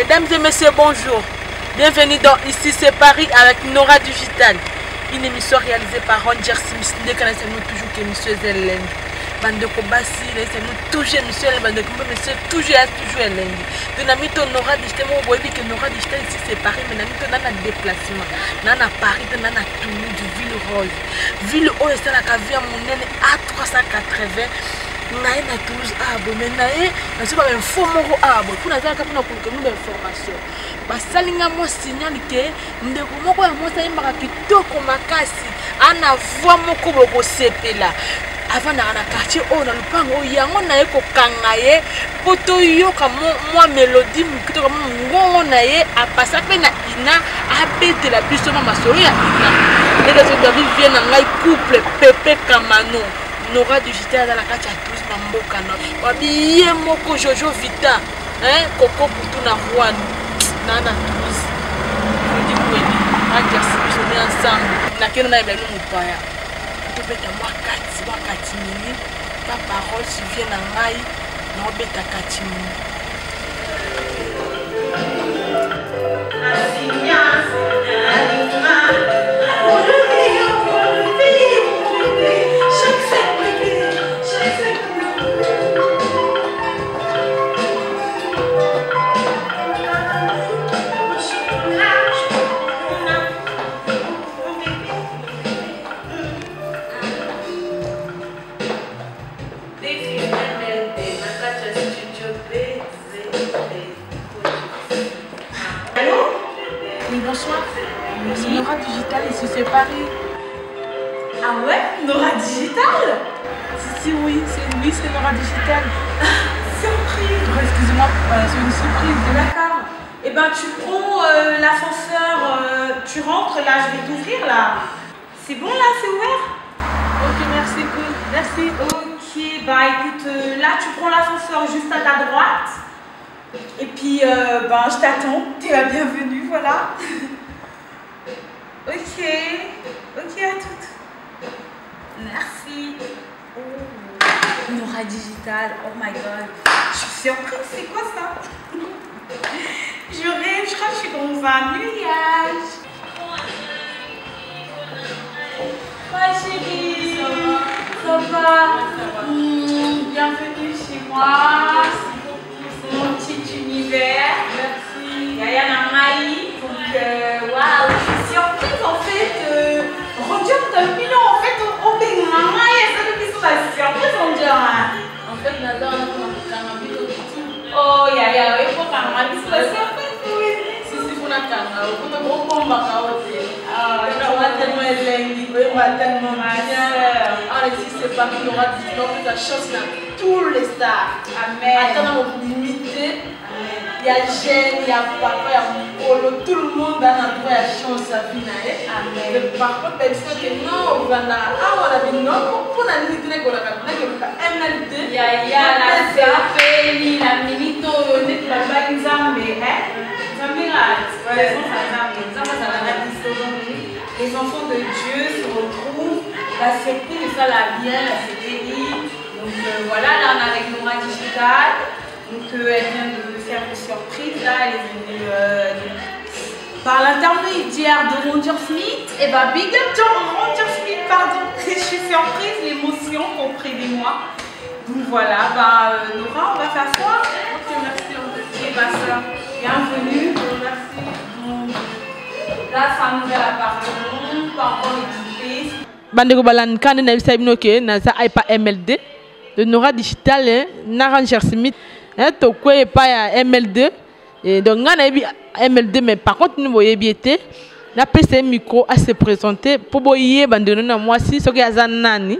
Mesdames et messieurs, bonjour. Bienvenue dans Ici c'est Paris avec Nora Digital. Une émission réalisée par Ranger Smith. Nous toujours que monsieur Zelen. Bande Kobasi, nous toujours monsieur Bande monsieur toujours Hélène. Nous avons mis Nora Digital. Moi, je que Nora Digital ici c'est Paris, mais nous avons un déplacement. Nous avons Paris, nous avons Toulouse, du Ville Rose. Ville Rose, c'est la cavie à mon à 380. naye na Toulouse abo mais naye na soba info moko abo pour nazala ka pona kuluka nous information basalinga mo signal ke ndeko moko ya mosa yembaka kitoko makasi ana voix moko boko sepela avant na quartier o na lupango yango naye ko kanga ye poto yoka mo mélodie kitoko mo ngongo naye apasa pe na ina abete la biso mama solo ya ina et les autres viennent na ngai couple Pepe Kamano Nora Digital dans la carte à tous Mamboka wabiye moko Jojo Vita hein Coco pour na Juan nana tous je dis quoi on est ensemble na keno na ebelu mupaya to beta wakati mingi ta parole suivie na ngai na obeta kati mingi Bonsoir, c'est Nora Digital ici c'est Paris. Ah ouais, Nora Digital? Si oui, c'est Nora Digital. Surprise. Excusez-moi, c'est une surprise. D'accord. Eh ben tu prends l'ascenseur, tu rentres là, je vais t'ouvrir là. C'est bon là, c'est ouvert? Ok, merci, cool. Merci. Ok, bah écoute, là tu prends l'ascenseur juste à ta droite. Et puis, je t'attends. T'es la bienvenue, voilà. Ok, à toutes. Merci. Oh. Nora Digital, oh my god. Je suis surprise, c'est quoi ça? Je rêve, je crois que je suis dans un nuage. Ouais chérie, ça va? Bienvenue chez moi. Mon petit univers. Merci. Yaya Namaï. Donc, waouh, je suis surprise en fait. Roger Tampino, en fait, au Benama, il y a ça qui sont la surprise, on dirait. En fait, Nadar, on a un oh, Yaya, il faut qu'on m'a dit la surprise. Si, on a un on a un combat. Ah, je suis tellement élengue, je suis tellement ma soeur. Ah, ici, c'est pas qu'il y aura du la chance là. Tous les stars. Amen. Attends, on limité. Il y a Jeanne, il y a papa, il y a Mokolo, tout le monde a trouvé la chance à finir. Amen. Mais par contre, personne que non, on va là. Ah, on a dit non, pour la limite, on a MLD. Il y a la CFL, la Milito, on est la Bagzambe. Les enfants de Dieu se retrouvent. La surprise, ça la vient, la série. Donc voilà, là on est avec Nora Digital. Donc elle vient de faire une surprise. Là, elle est venue par l'intermédiaire de Ranger Smith. Et bah, big up to Ranger Smith, pardon. Je suis surprise, l'émotion auprès de moi. Donc voilà, Nora, on va s'asseoir. Ok, merci. Et bah, ça, bienvenue. Merci. Donc, là, c'est un nouvel appartement, pas encore équipé. Bandeko balan kane na bisa bino ke na za aipa MLD de Nora Digital na Ranger Smith to kwe pa ya MLD et donc ngana bi MLD mais par contre nous voyez bien na PC micro à se présenter pour boyer bandeno na moi si soki azanani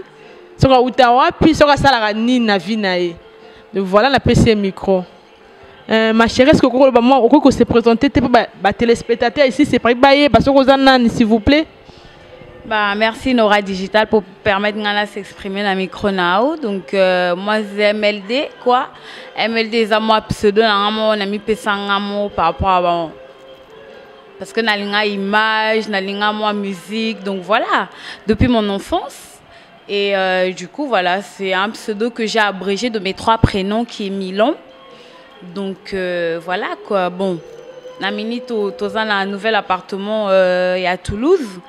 soka utawa puis soka sala ni na vie na ye donc voilà la PC micro. Ma chérie, est-ce que vous se présenter pour les téléspectateurs ici c'est pas bailler parce que vous en s'il vous plaît. Bah, merci Nora Digital pour permettre de s'exprimer dans le micro now. Donc moi c'est MLD quoi. MLD c'est moi pseudo on a mis pesangamo par rapport à parce que nalinga image, nalinga moi musique. Donc voilà, depuis mon enfance et du coup voilà, c'est un pseudo que j'ai abrégé de mes 3 prénoms qui est Milon. Donc voilà quoi. Bon, Namini toza un nouvel appartement à Toulouse,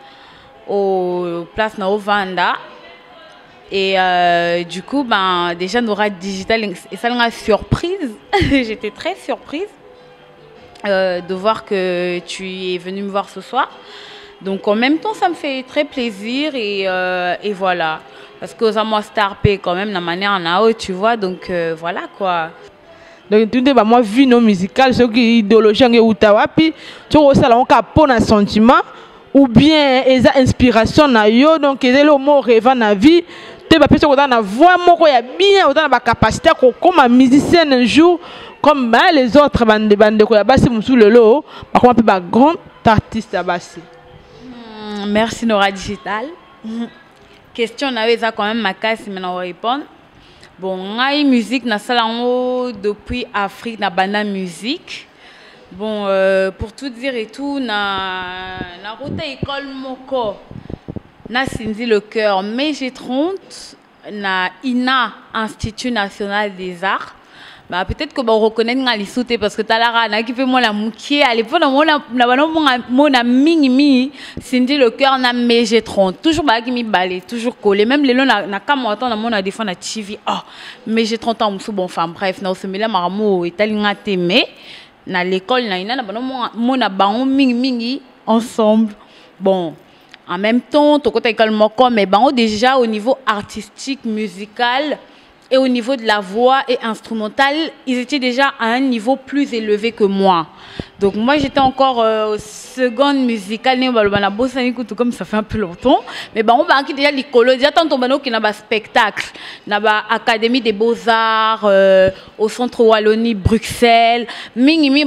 au place na Vanda. Et du coup, ben, déjà, Nora Digital, et ça m'a surprise. J'étais très surprise de voir que tu es venu me voir ce soir. Donc, en même temps, ça me fait très plaisir. Et voilà. Parce que ça m'a starpé quand même, la manière en haut, tu vois. Donc, voilà quoi. Donc, tu dis, moi, vie non musicale, ce qui est idéologie, puis tu vois, ça, on a un sentiment, ou bien, ils ont inspiration, donc, ils ont le mot rêvant dans la vie. Tu vas penser qu'on a voix, il y a bien, on a la capacité, comme un musicien un jour, comme les autres bandes, c'est le lot, par contre, un grand artiste à Bassi. Merci, Nora Digital. Question, on avait quand même ma casse, mais on va répondre. Bon, la musique, na salango depuis Afrique, na banda musique. Bon, pour tout dire et tout, na route école moko, na Cindy le cœur, mais j'ai 30, na INA, Institut National des Arts. Bah, peut-être que on reconnaît les sauter parce que tu as la qui fait moi la moukier à l'époque mon mini Cindy le cœur na mais j'ai 30 toujours bah qui mi balé toujours collé même les longs na comme entendre mon des fois na TV ah mais j'ai 30 ans bon femme bref na se mêler maramo italinga mais na l'école na ina na mon na bango mingi ensemble bon en même temps ton côté école moko mais bango déjà au niveau artistique musical. Et au niveau de la voix et instrumentale, ils étaient déjà à un niveau plus élevé que moi. Donc moi, j'étais encore seconde musicale. Comme ça fait un peu longtemps. Mais bon, on va déjà l'école. Déjà, tant qu'on a un spectacle. On a l'Académie des Beaux-Arts, au centre Wallonie, Bruxelles. Mingi,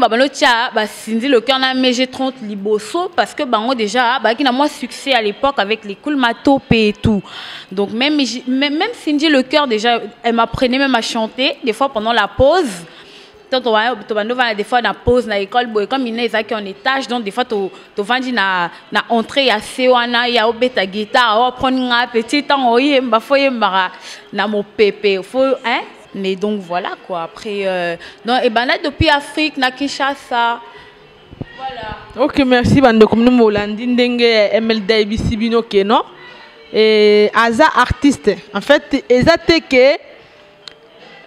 Cindy le cœur, mais j'ai 30 liboso. Parce que déjà, il a moins succès à l'époque avec les Kulmato et tout. Donc même Cindy le cœur, déjà, elle m'apprenait même à chanter, des fois pendant la pause. Tant on va des fois dans la pause, dans l'école, comme il y a qui en étage, donc des fois, tu vas na entrée à Sewana, il y a ta guitare, on prend un petit temps, il y a mon pépé, hein? Mais donc voilà quoi. Après, donc, et ben là, depuis Afrique, na Kinshasa. Voilà. Ok, merci, bande comme nous, Molandi, Ndenge, MLD, Bino, non? Et Aza artiste, en fait, Aza Teke.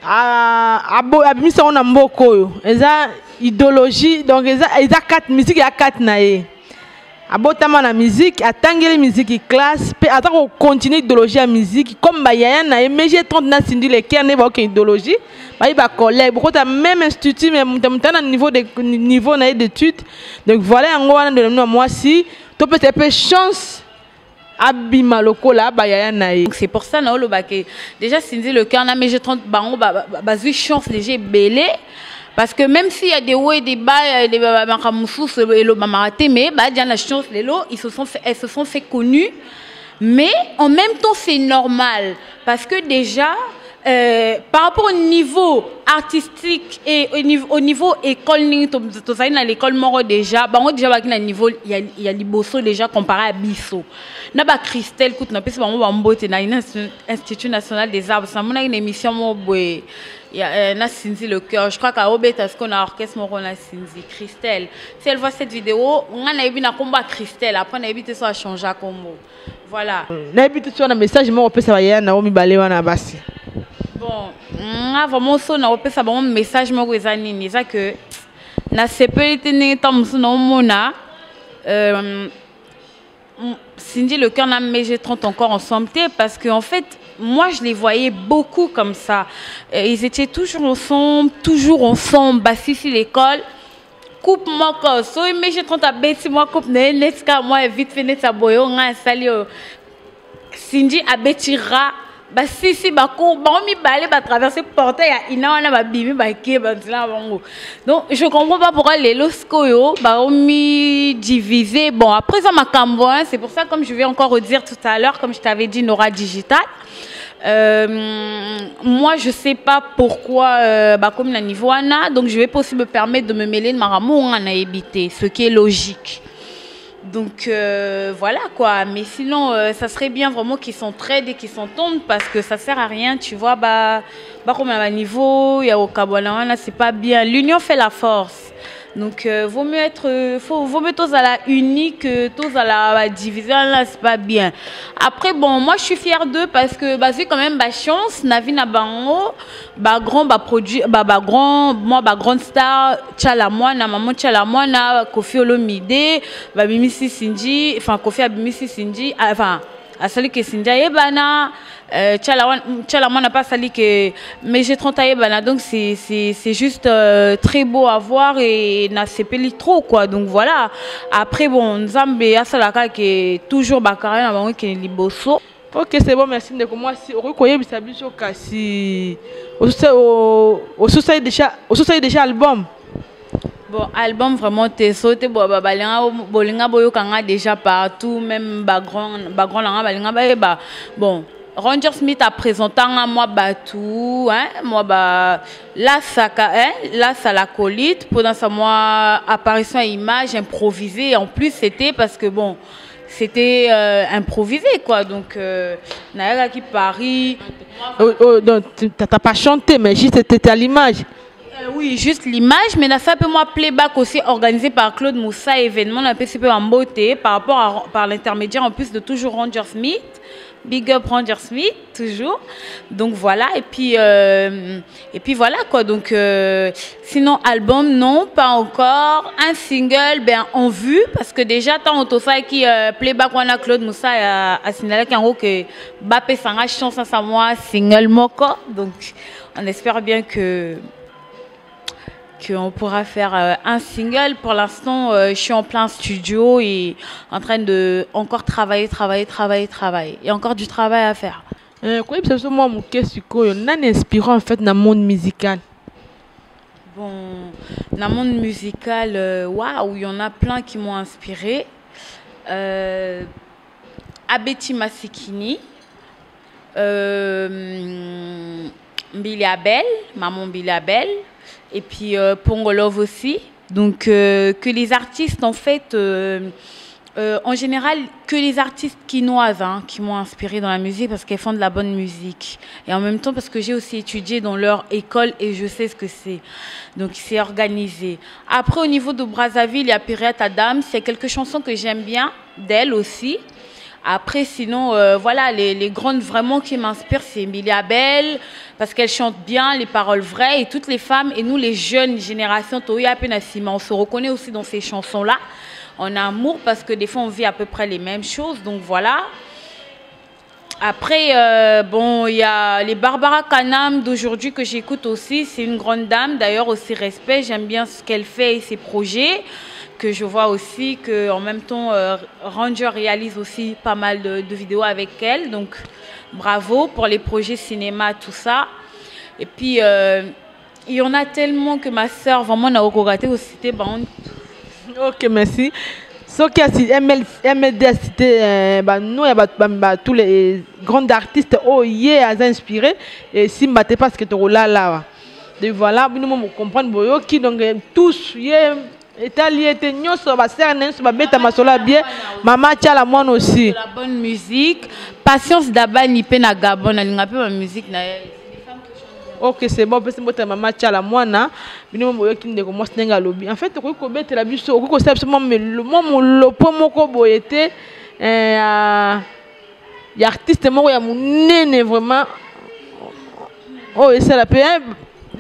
Abimisa on a mboko eza idéologie donc eza 4 musique ya 4 nae abotama na musique atangeli musique classe pe atako continuer idéologie ya musique comme ba yaya nae mais j'ai 30 na Cindy le cœur ne ba aucune idéologie ba collègue beaucoup ta même institut mais mutana niveau nae d'études donc voilà yango wana de moi si to peut-être chance. C'est pour ça que déjà Cindy le cœur mais j'ai 30 j'ai chance léger belé parce que même s'il y a des hauts et des bas des makamoussous et le mamaraté mais la chance les lots elles se sont fait connues mais en même temps c'est normal parce que déjà par rapport au niveau artistique et au niveau école à l'école moro déjà niveau il y a liboso déjà comparé à biso na ba Christelle coûte na pesi bango bambote na Institut National des Arts ça mona une émission mo boy na Cindy le cœur je crois qu'à obeta ce qu'on a orchestre moro na Cindy Christelle si elle voit cette vidéo on a ebi na combat Christelle après na ebi te so a changer à combo voilà na ebi te so na message mo opesa ba ya na o mibale wana basi. Bon, vraiment ça na opesa ba message mo eza nini eza que na sepelite ne tamsu na mona Cindy le cœur n'a mais j'ai 30 encore ensemble parce que en fait moi je les voyais beaucoup comme ça ils étaient toujours ensemble bah si l'école coupe moi quand so mais j'ai 30 à bêti moi coupe neska moi vite fait net sa boyo nga sali Cindy a bêtira bah si bah mi balé bah traverser portail à ina on a bah bimi bah qui bah donc je comprends pas pourquoi les loscoyo bah mi divisé bon après ça m'a cambo hein, c'est pour ça comme je vais encore redire tout à l'heure comme je t'avais dit Nora Digital moi je sais pas pourquoi bah comme la niveau ana donc je vais pas aussi me permettre de me mêler de maramo on a évité ce qui est logique Donc voilà quoi, mais sinon ça serait bien vraiment qu'ils s'entraident et qu'ils s'entendent parce que ça sert à rien, tu vois, bah comme à niveau, il y a au Kabwana, c'est pas bien. L'union fait la force. Donc vaut mieux être vaut mieux tous à la unie que tous à la division, là c'est pas bien. Après bon, moi je suis fière d'eux parce que bah c'est quand même ma chance, Navina Bango, bah grand bah produit bah grand moi bah grande star Tchalamwana, maman Tchalamwana, Kofi Olomide, bah Bimisi Sinji, enfin Kofi Abimisi Sinji, enfin Asali que Sinja Ebana, Tchalamwana n'a pas sali que mais j'ai 30 Ebana, donc c'est juste très beau à voir et n'a sepeli trop quoi, donc voilà. Après bon Nzambe Asalaka qui est toujours Bakari na bango qui est liboso. Ok, c'est bon, merci. Moi, si on reconnaît Bisabiso Kassi, au sous déjà album. Bon, album vraiment t'es sauté bolinga boyo kanga déjà partout, même background langa balinga ba bon. Roger Smith a présenté à moi tout, hein, moi là ça la colite pendant sa moi apparition à image improvisée. En plus c'était parce que bon c'était improvisé quoi, donc Naïra qui Paris. Donc t'as pas chanté mais juste c'était à l'image. Oui, juste l'image, mais ça peut moi playback aussi organisé par Claude Moussa, événement un peu en beauté par rapport par l'intermédiaire en plus de toujours Roger Smith. Big up Roger Smith, toujours. Donc voilà, et puis voilà quoi. Donc sinon, album, non, pas encore. Un single, ben en vue, parce que déjà, tant on fait qui playback, on a Claude Moussa a signalé qu'en gros que Bappé s'en chance à moi, single moko. Donc on espère bien qu'on pourra faire un single. Pour l'instant, je suis en plein studio et en train de encore travailler. Il y a encore du travail à faire. Quoi, c'est moi mon question, on a inspirant en fait dans le monde musical. Bon, dans le monde musical, waouh, il y en a plein qui m'ont inspiré. Abeti Masikini, Billy Abel, maman Billy Abel. Et puis Pongolov aussi. Donc que les artistes en fait, en général, que les artistes quinoises qui m'ont inspiré dans la musique parce qu'elles font de la bonne musique. Et en même temps parce que j'ai aussi étudié dans leur école et je sais ce que c'est. Donc c'est organisé. Après au niveau de Brazzaville, il y a Piret Adam. C'est quelques chansons que j'aime bien d'elle aussi. Après, sinon, voilà, les grandes vraiment qui m'inspirent, c'est Emilie Abel, parce qu'elle chante bien, les paroles vraies, et toutes les femmes, et nous, les jeunes générations, on se reconnaît aussi dans ces chansons-là. On a amour parce que des fois, on vit à peu près les mêmes choses, donc voilà. Après, bon, il y a les Barbara Kanam d'aujourd'hui que j'écoute aussi, c'est une grande dame, d'ailleurs aussi respect, j'aime bien ce qu'elle fait et ses projets. Que je vois aussi qu'en même temps, Ranger réalise aussi pas mal de vidéos avec elle. Donc, bravo pour les projets cinéma, tout ça. Et puis, il y en a tellement que ma soeur, vraiment, n'a pas raté aussi. Ok, merci. Ce qui a MLD a cité, nous, tous les grands artistes, ont inspiré. Et si je ne sais pas ce que tu as là. Donc voilà, nous comprenons qui donc tous, Italie était nyoso ba sernes ba beta masola bien mama tchala moi aussi la bonne musique patience d'abani pe na Gabon na linga pe ma musique na ok c'est bon parce que mama tchala moi na bino moyo kinde ko moi senga lobby en fait ko beta la biso ko sep mo le moko boyete ya artiste moko ya munene vraiment oh et c'est la paix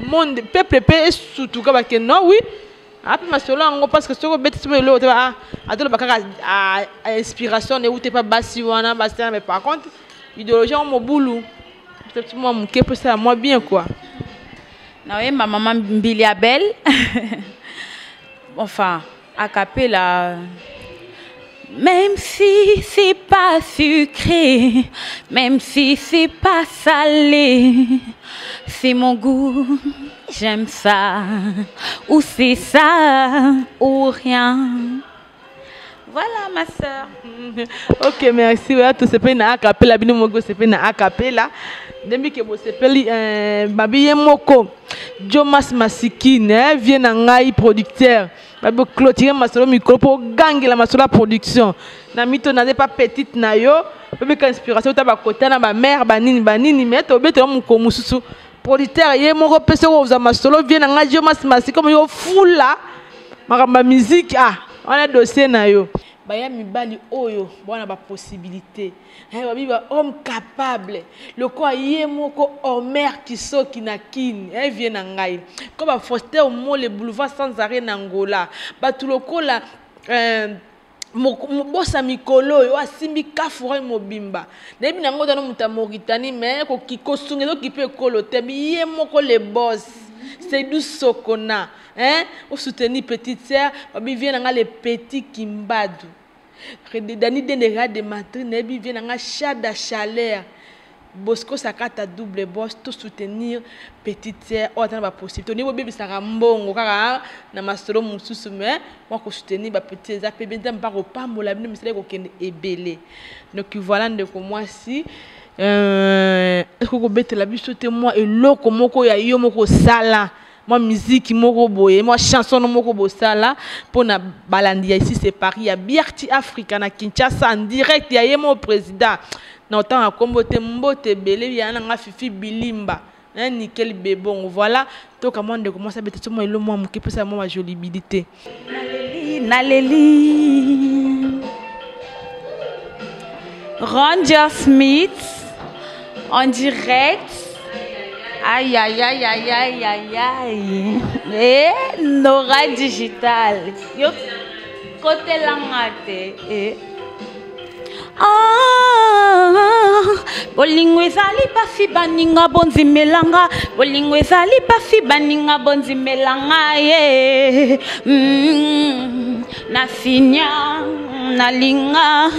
monde peuple surtout ka ba que non oui. Après ma solo parce que ce que bête sur l'autre inspiration ne ou pas bassi wana bassi mais par contre idéologie en mon boulot peut-être moi mon que ça moi bien quoi. Non oui ma maman Billy Abel enfin a cappella. Même si c'est pas sucré, même si c'est pas salé, c'est mon goût, j'aime ça, ou c'est ça, ou rien. Voilà ma soeur. Ok, merci. Voilà, tout c'est pas une acapella, bino mogo c'est pas une acapella. Demi que vous s'appelle Babiye Moko, Jomas Masikine, vient en aïe producteur. ba clôturer masolo micro pour gagner la masolo production na mito na pas petite na yo ba inspiration ta ba côté na ba mère banini mais to beto mu ko mususu producteur ye moko pese ko za masolo vient na ngajo masimasi comme yo fula makamba musique on a dossier na yo baya mibali oyo bona ba possibilité babi ba homme capable le quoi ye moko Omer Kisoki na kini vient na ngai ko ba Foster au mo le boulevard sans arrêt na Angola ba tout lokola bossa mikolo yo asimbi kafura mobimba nebi nango dano muta Mauritanie mais ko kikosungezo kipe kolo te ye moko le boss c'est du sokona au soutenir petite sœur babi vient na le petit Kimbadu Dani Denera de Matri nebi vient na chada chaleur Bosco Sakata double boss tout soutenir petite sœur o tana ba possible to niveau bébé saka mbongo kaka na masolo mususu mais moi ko soutenir ba petite za pebe ndam ba ko pambola bino misele ko kende ebele donc voilà ndeko moi si ko betela biso te moi eloko moko ya yo moko sala moi musique moko boye moi chanson moko bosala pour na balandi ici c'est Paris ya Bierti Africa na Kinshasa en direct ya yemo président na autant à combote mbote belé ya na Fifi Bilimba nickel bébon voilà donc à moi de commencer à mettre moi le moi qui peut ça moi jolibilité Naleli Ranger Smith en direct. Aïe aïe aïe aïe aïe aïe aïe. Et Nora Digital. Yo côté langate. Bolingo ezali pasi baninga bonzi melanga. Bolingo ezali pasi baninga bonzi melanga ye. Na signa, na linga.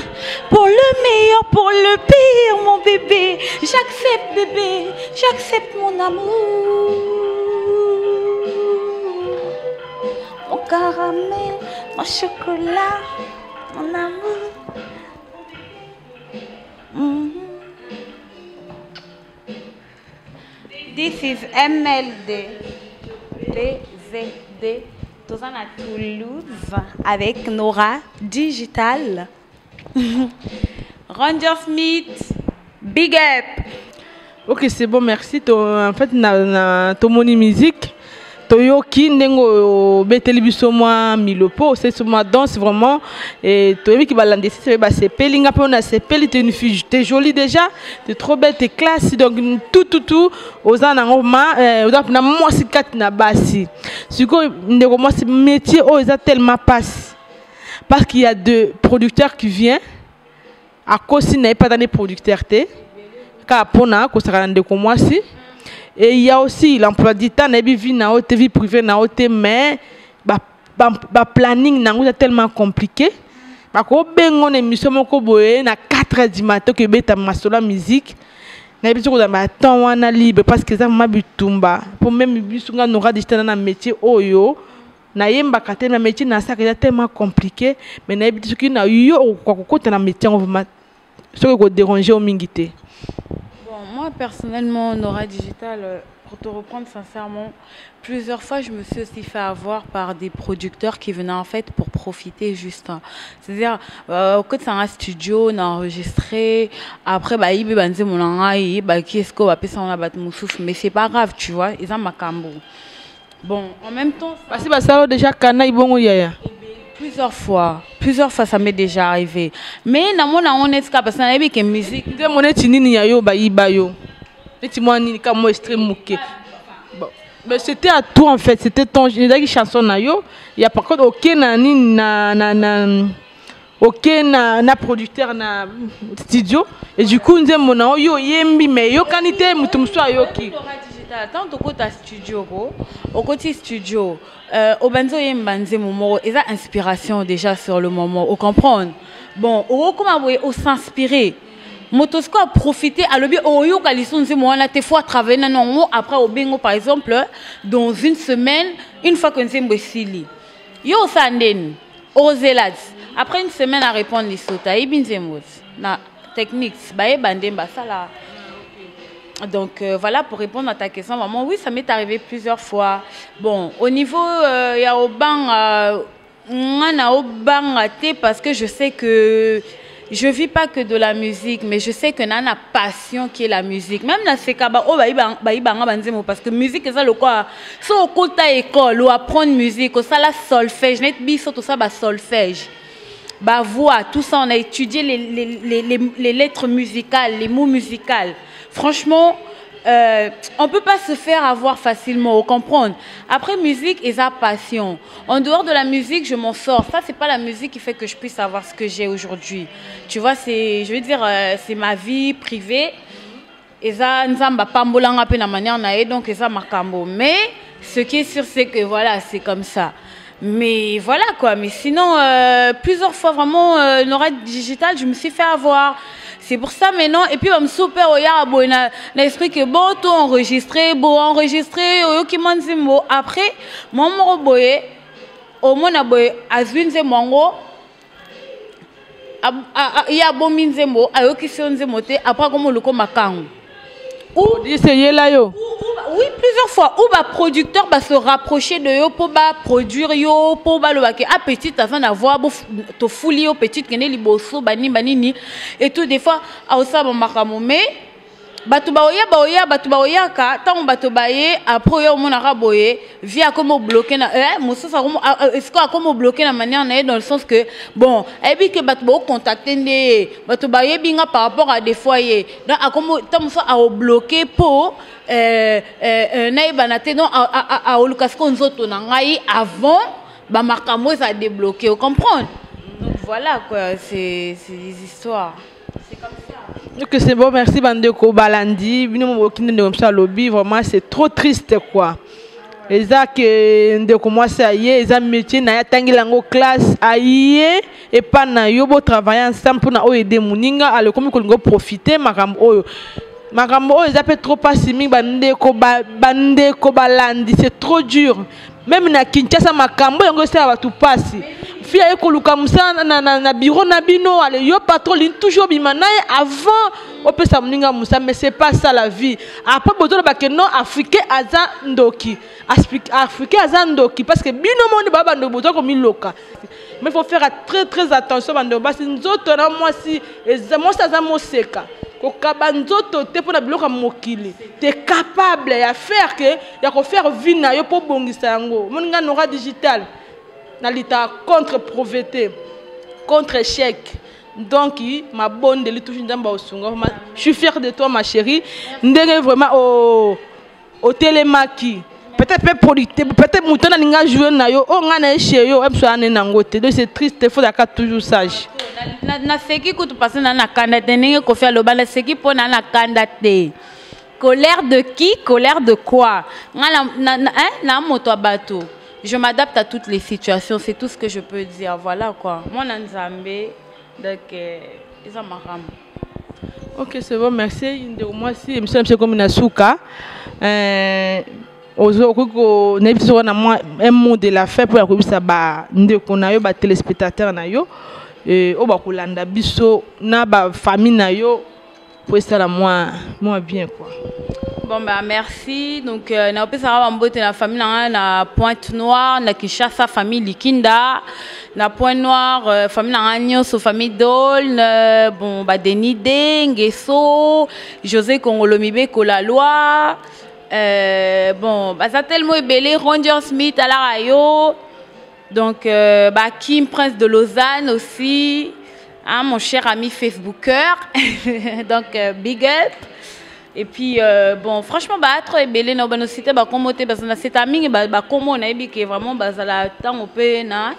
Pour le meilleur, pour le pire, mon bébé. J'accepte bébé, j'accepte mon amour. Mon caramel, mon chocolat, mon amour. This is MLD DZD tous à Toulouse avec Nora Digital. Ranger Smith, big up. Ok, c'est bon, merci. En fait, ton moni musique. Toyoki ndengo beteli biso moi milopo c'est sur moi danse vraiment et toi qui balande ici c'est pelinga pe on a c'est peli t'es une fille t'es jolie déjà t'es trop belle t'es classe donc tout aux an ngoma na moi si kat na basi siko ndeko moi ce métier oh ils a tellement passe parce qu'il y a deux producteurs qui viennent à cause n'est pas dans les producteurs té ka pona ko sera ndeko moi si. Et il y a aussi l'emploi du temps, vie privée, mais le planning est tellement compliqué. Parce que on émission na 4h du matin que beta masola musique. Na biso ko ba temps wana libre parce que ça m'a bitumba. Pour même biso nga Nora Digital na métier oyo. Na yemba ka tellement métier na ça que tellement compliqué, mais na biso ki na yo ko kota na métier on va ce que déranger au mingité. Moi, personnellement, Nora Digital, pour te reprendre sincèrement, plusieurs fois, je me suis aussi fait avoir par des producteurs qui venaient en fait pour profiter juste. C'est-à-dire, quand c'est un studio, on a enregistré, après, il y a des gens qui est-ce qu'on va passer en abat mon souffle, mais c'est pas grave, tu vois, ils ont ma cambo. Bon, en même temps... Parce que ça déjà, plusieurs fois ça m'est déjà arrivé mais na mona honnête parce que na yebi que musique de monet nini ya yo ba ibayo petit moi ni ka mo extrême muke bon mais c'était à toi en fait c'était ton qui chanson na yo il y a par contre aucun na producteur na studio et du coup nze mona yo yembi mais yo kanité mutu muso ayoki tant au côté studio au côté studio au benzo yembanze momo et ça inspiration déjà sur le moment au comprendre bon au comment au s'inspirer motosco a profité à l'objet au yo kalisson c'est moi là des fois travailler non après au bingo par exemple dans une semaine une fois que nous sili yo sanden au zelad après une semaine à répondre les sota ibinzemos na techniques bae bandemba ça là. Donc voilà, pour répondre à ta question, maman, oui, ça m'est arrivé plusieurs fois. Bon, au niveau il y a au banc, parce que je sais que je vis pas que de la musique, mais je sais que j'ai une passion qui est la musique. Même dans ces cas, parce que musique c'est ça le quoi. Si on écoute à l'école ou apprendre musique, ça la solfège, net biso tout ça bah solfège. Bah voix, tout ça on a étudié les lettres musicales, les mots musicaux. Franchement, on ne peut pas se faire avoir facilement, vous comprenez. Après musique, et sa passion. En dehors de la musique, je m'en sors. Ça, c'est pas la musique qui fait que je puisse avoir ce que j'ai aujourd'hui. Tu vois, c'est, je veux dire, c'est ma vie privée. Et ça, nous sommes pas mbolanga pe na manière nae, donc et ça makambo. Mais ce qui est sûr, c'est que voilà, c'est comme ça. Mais voilà quoi. Mais sinon, plusieurs fois vraiment, Nora Digital, je me suis fait avoir. C'est pour ça maintenant, et puis on me super na l'esprit que bon tout enregistré, qui m'en après mon boye au mon boye azwinze mongo ya bon minzembo ayo qui sonzemo te après comme le makangu. Ou c'est là yo. Oui, plusieurs fois. Ou bah producteur va se rapprocher de yo pour bah produire yo pour bah le baké. Ah petite avant d'avoir to fouli yo petite kene liboso banini et tout des fois à osa makamou mais batu ba oya ka tant batu baye après yo mon araboye via comme bloquer na muso ça comme est-ce que comme bloquer la manière na dans le sens que bon et puis que batu ba contacter né batu baye binga par rapport à des foyers donc à comme tant ça à bloquer pour na banate non à olukas ko nzoto na ngai avant ba makamo ça débloquer vous comprenez donc voilà quoi c'est des histoires c'est comme ça. Ok, c'est bon, merci Bandeko Balandi. Vraiment, c'est trop triste quoi. Et ça que Ndeko moi ça y est, ça métier na ya tangi lango classe aïe et pas na yo bo travailler ensemble pour na aider muninga alors comme ko profiter makambo oyo. Makambo oyo ça peut trop passer Bandeko Balandi, c'est trop dur. Même na Kinshasa makambo yango ça va tout passer. Fia ekoluka musana na bureau na bino ale yo patron toujours bimanaye avant on peut s'amener musa mais c'est pas ça la vie. Après besoin ba que non africain aza ndoki. Africain aza ndoki parce que bino monde baba ndo besoin comme loka. Mais il faut faire très attention bando basi nzoto na moi si moi ça za moseka. Ko kabanzoto te pour na biloka mokili. Tu es capable ya faire que ya ko faire vie na yo pour bongisa yango. Mon nga Nora Digital. Nalita contre pauvreté, contre échec. Donc, ma bonne de toujours je suis fière de toi, ma chérie. Ndenge vraiment au télémaki. Peut-être producteur, peut-être mouton n'a joué na yo, on a chez yo, donc c'est triste, il faut être toujours sage. Na seki kutu passer na kandate ndenge ko faire le bal seki pour na kandate. Colère de qui? Colère de quoi? Na moto bateau. Je m'adapte à toutes les situations, c'est tout ce que je peux dire. Voilà quoi. Moi, Nzambe, donc, ils ont ma rame. Ok, c'est bon, merci. Moi, si, monsieur comme Nasuka, un mot de la fin pour que ça va, qu'on a eu des téléspectateurs, on va kolanda biso, na ba famille na yo, pour ça moi bien quoi. Bon bah merci. Donc na opesa mbote na famille na Pointe Noire, na Kinshasa famille Likinda, na Pointe Noire famille na Agnos famille Dol, bon bah Denide, Ngeso, José Kongolomibe Kolaloi, bon bah ça tellement belé Roger Smith à la radio. Donc bah Kim Prince de Lausanne aussi, hein, mon cher ami Facebooker. Donc big up. Et puis bon franchement bah trop belé na bonne cité bah comme te bah c'est ami bah comme on a dit que vraiment bah ça la temps on peut na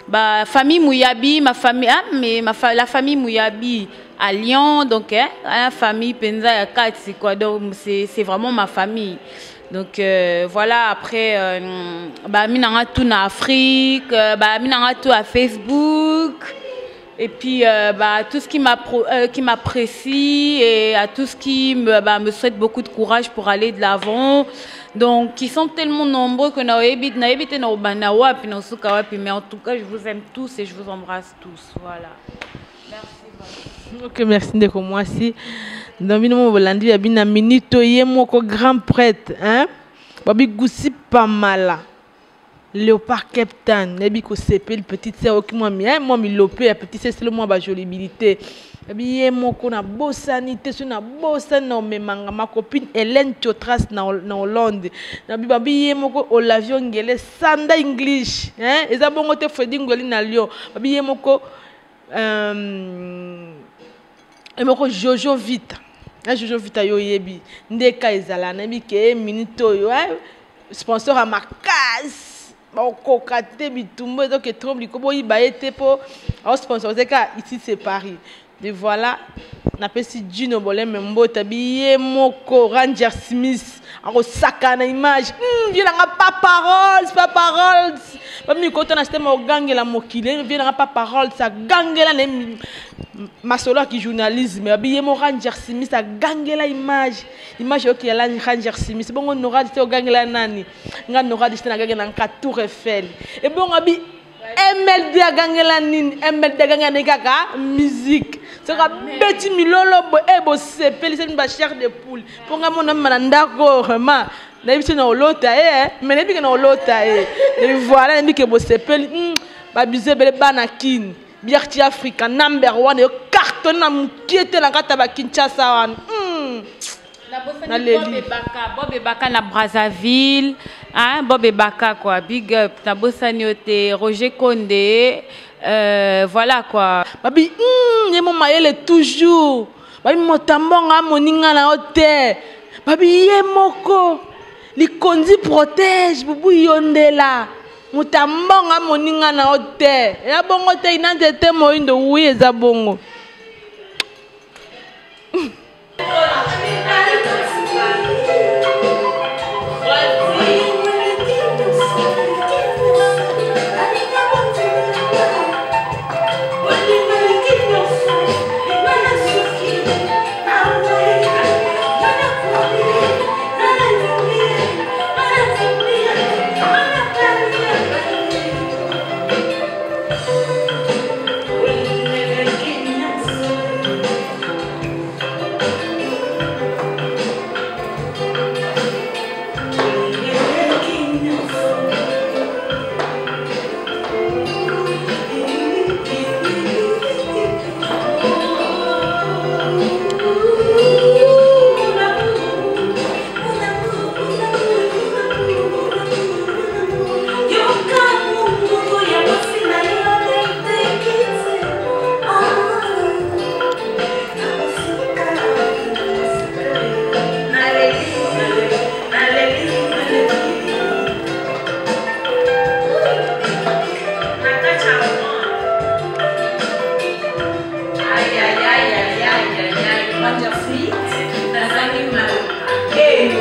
bah famille Mouyabi ma famille ah, mais la famille Mouyabi à Lyon donc la famille Penza ya 4 c'est quoi donc c'est vraiment ma famille. Donc voilà après bah minanga tout na Afrique bah minanga tout à Facebook. Et puis, bah, tout ce qui m'apprécie et à tout ce qui me souhaite beaucoup de courage pour aller de l'avant. Donc, qui sont tellement nombreux que mais en tout cas, je vous aime tous et je vous embrasse tous. Voilà. Merci. Ok, merci de moi aussi. dans bino bolandi ya bina minito ye moko grand prêtre hein babi gusi pamala Léopard Captain nebi ko sepel petite sœur qui moi mi lopé ya petite sœur c'est le moi ba jolibilité babi ye moko na bosanité so na bossa na memanga ma copine Hélène Chotras na Hollande nabi babi ye moko Olavio Ngele Sanda English hein eza bongo te Freddy Ngoli na Lyon babi ye moko emoko Jojo Vita Jojo Vita yo yebi ndeka ezala nabi ke minito yo sponsor à ma case bon kate bitumbo donc trompe likobo ibaete po au sponsor ka ici c'est Paris de voilà na pesi Gino Bolem mbota biye moko Ranger Smith en sakana image viens nga pas paroles pas mi ko tona c'était mo gangela mokile viens nga pas paroles ça gangela ne masolo qui journalisme biye mo Ranger Smith ça gangela image ok la Ranger Smith bongo nora dit o gangela nani nga nora dit na gangela na Tour Eiffel et bongo abi MLD a gagné la nine, MLD a gagné kaka musique. C'est un petit milolo bo sepeli c'est une chair de poule. Pour nga mon homme mandako vraiment. Na biso na olota mais na bika na olota et voilà na bika bo sepeli ba bize bele banakin. Biarti Africa number 1 yo carton na mkiete na kata ba Kinshasa wan. Bob Baka na Brazzaville, hein, Bob Baka quoi, big up, na Bossaniote, Roger Condé, voilà quoi. Babi, ye mon maël toujours. Babi motambonga moninga na hotel. Babi ye moko, li kondi protège, bubu yondela. Motambonga moninga na hotel. Ya bongo te inante te moindo oui eza bongo. Hey,